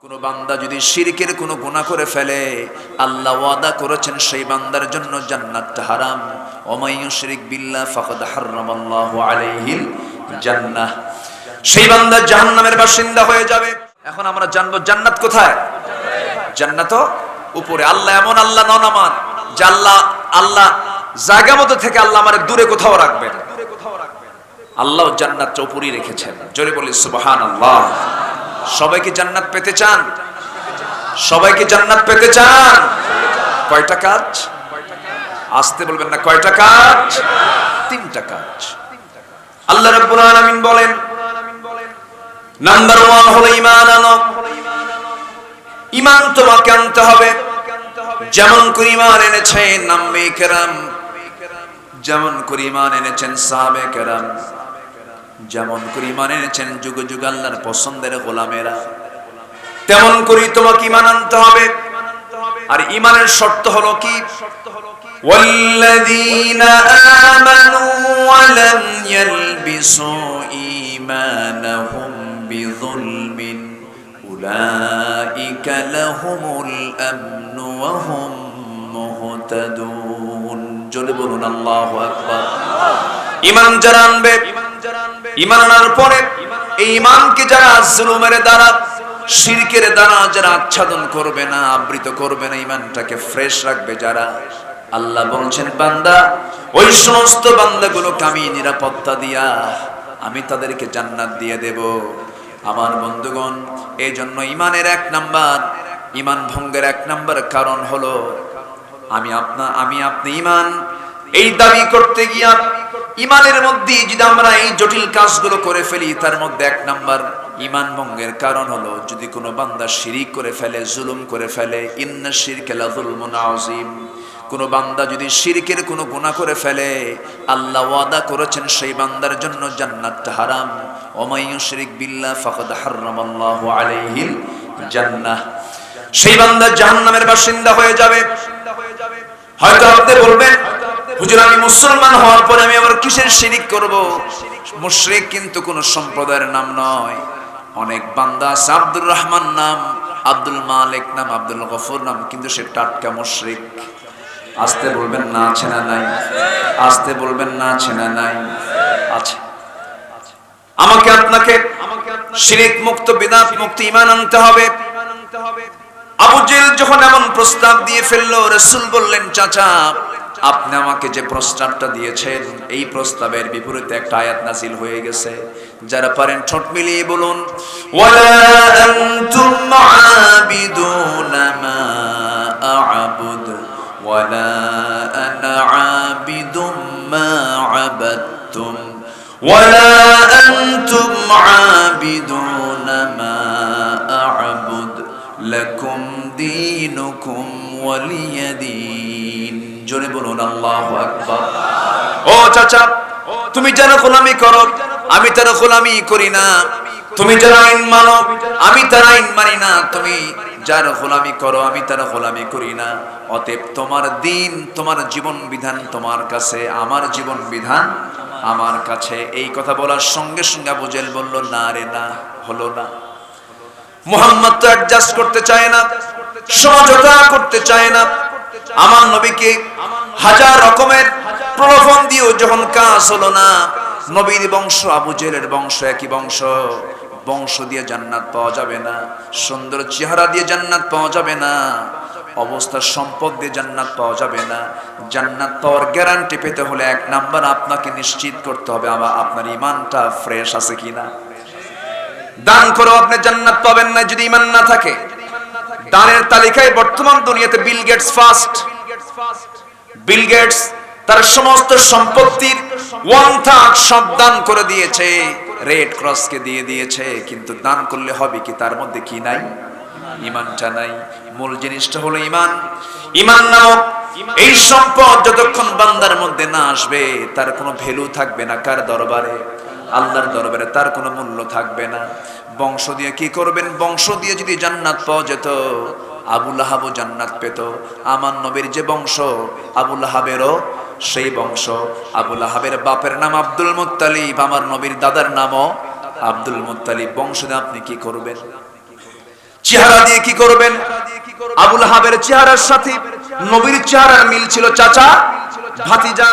কোন বান্দা যদি শিরকের কোন গুনাহ করে ফেলে, আল্লাহ ওয়াদা করেছেন সেই বান্দার জন্য জান্নাতটা হারাম। ওমাই ইউশরিক বিল্লাহ ফাকাদ হারামাল্লাহু আলাইহিল জান্নাহ। সেই বান্দা জাহান্নামের বাসিন্দা হয়ে যাবে। এখন আমরা জানবো জান্নাত কোথায়? জান্নাত উপরে। আল্লাহ এমন আল্লাহ নন আমার যে আল্লাহ জায়গা মতো থেকে আল্লাহ আমারে দূরে কোথাও রাখবেন। আল্লাহ জান্নাতটা উপরেই রেখেছেন। জোরে বলি সুবহানাল্লাহ। সবাইকে জান্নাত পেতে চান? সবাইকে জান্নাত পেতে চান? কয়টা কাজ? আসতে বলবেন না, কয়টা কাজ? তিনটা কাজ। আল্লাহ রাব্বুল আলামিন বলেন, নাম্বার 1 হলো ঈমান আনো। ঈমান তোমাকে আনতে হবে। যেমন করে ঈমান এনেছেন আম্মে কেরাম, যেমন করে ঈমান এনেছেন সাহাবে কেরাম, যেমন করে ঈমান এনেছেন যুগ যুগ আল্লাহর পছন্দের গোলামেরা, তেমন করে তোমাকে ঈমান আনতে হবে। আর ঈমানের শর্ত হলো কি? ওয়াল্লাযীনা আমানু ওয়া লাম ইয়ালবিসু ঈমানাহুম বিযুলমিন উলাইকা লাহুমুল আমনু ওয়া হুম মুহতাদুন। জোরে বলুন আল্লাহু আকবার। ঈমান যারা আনবে, ঈমান আনার পরে এই ঈমানকে যারা জুলুমের দ্বারা, শিরকের দ্বারা যারা আচ্ছাদন করবে না, আবৃত করবে না, ঈমানটাকে ফ্রেশ রাখবে যারা, আল্লাহ বলছেন বান্দা ওই সমস্ত বান্দাগুলোকে আমি নিরাপত্তা দিয়া আমি তাদেরকে জান্নাত দিয়ে দেব। আমার বন্ধুগণ, এই জন্য ঈমানের 1 নাম্বার, ঈমান ভঙ্গের 1 নাম্বার কারণ হলো আমি আপনি ঈমান এই দাবি করতে গিয়া ঈমানের মধ্যে যদি আমরা এই জটিল কাজগুলো করে ফেলি, তার মধ্যে 1 নাম্বার ঈমান ভঙ্গের কারণ হলো যদি কোনো বান্দা শিরক করে ফেলে, জুলুম করে ফেলে। ইন্না শিরকা লাযুলমুন আযীম। কোনো বান্দা যদি শিরকের কোনো গুনাহ করে ফেলে, আল্লাহ ওয়াদা করেছেন সেই বান্দার জন্য জান্নাতটা হারাম। ওমাই ইউশরিক বিল্লাহ ফাকাদ হারামাল্লাহু আলাইহিল জান্নাহ। সেই বান্দা জাহান্নামের বাসিন্দা হয়ে যাবে। হয়তো আপনি বলবেন, হুজুর আমি মুসলমান হওয়ার পরে আমি আবার কিসের শিরক করব? মুশরিক কিন্তু কোন সম্প্রদায়ের নাম নয়। অনেক বান্দা আছে আব্দুর রহমান নাম, আব্দুল মালিক নাম, আব্দুল গফুর নাম, কিন্তু সে টাটকা মুশরিক। আসতে বলবেন না আছে না নাই? আসতে বলবেন না আছে না নাই? আছে। আমাকে আপনাকে শিরক মুক্ত, বিদআত মুক্ত ঈমান আনতে হবে। আবু জেহেল যখন এমন প্রস্তাব দিয়ে ফেললো, রাসূল বললেন, চাচা আপনি আমাকে যে প্রস্তাবটা দিয়েছেন এই প্রস্তাবের বিপরীতে একটা আয়াত নাযিল হয়ে গেছে। যারা পারেন ঠোঁট মিলিয়ে বলুন, ওয়ালা আনতুম আবিদুনা মা আ'বুদ ওয়ালা আনা আবিদুম মা আবাদতুম ওয়ালা আনতুম আবিদুনা মা আ'বুদ লাকুম দীনুকুম ওয়ালিয়া দীন। জোরে বলুন আল্লাহু আকবার। ও চাচা, তুমি যারা গোলামি করো আমি তার গোলামি করি না। তুমি যারা আইন মানো আমি তার আইন মানি না। তুমি যার গোলামি করো আমি তার গোলামি করি না। অতএব তোমার দিন, তোমার জীবন বিধান তোমার কাছে, আমার জীবন বিধান আমার কাছে। এই কথা বলার সঙ্গে সঙ্গে আবু জেহেল বলল, না রে না, হলো না। মুহাম্মদ তো অ্যাডজাস্ট করতে চায় না, সমঝোতা করতে চায় না। আমার নবীকে হাজার রকমের প্রলোভন দিয়েও যখন কাজ হলো না, নবীর বংশ আবু জেহেলের বংশ একই বংশ, বংশ দিয়ে জান্নাত পাওয়া যাবে না, সুন্দর চেহারা দিয়ে জান্নাত পাওয়া যাবে না, অবস্থা সম্পদ দিয়ে জান্নাত পাওয়া যাবে না। জান্নাত পাওয়ার গ্যারান্টি পেতে হলে 1 নাম্বার আপনাকে নিশ্চিত করতে হবে আপনার ঈমানটা ফ্রেশ আছে কিনা। দান করে আপনি জান্নাত পাবেন না যদি ঈমান না থাকে। দানের তালিকায় বর্তমান দুনিয়াতে Bill Gates first. Bill Gates তার সমস্ত সম্পত্তির 1/3 সব দান করে দিয়েছে, রেড ক্রসকে দিয়ে দিয়েছে। কিন্তু দান করলে হবে কি? তার মধ্যে কি নাই? ঈমানটা নাই। মূল জিনিসটা হলো ঈমান। ঈমান নামক এই সম্পদ যতক্ষণ বান্দার মধ্যে না আসবে, তার কোনো ভ্যালু থাকবে না। কার দরবারে? আল্লাহর দরবারে তার কোনো মূল্য থাকবে না। বংশ দিয়ে কি করবেন? বংশ দিয়ে যদি জান্নাত পাওয়া যেত, আবু লাহাবও জান্নাত পেত। আমার নবীর যে বংশ, আবু লাহাবেরও সেই বংশ। আবু লাহাবের বাপের নাম আব্দুল মুত্তালিব, আমার নবীর দাদার নামও আব্দুল মুত্তালিব। বংশ দিয়ে আপনি কি করবেন? চেহারা দিয়ে কি করবেন? আবুল আহাবের চেহারার সাথে নবীর চেহারার মিল ছিল, চাচা ভাতিজা।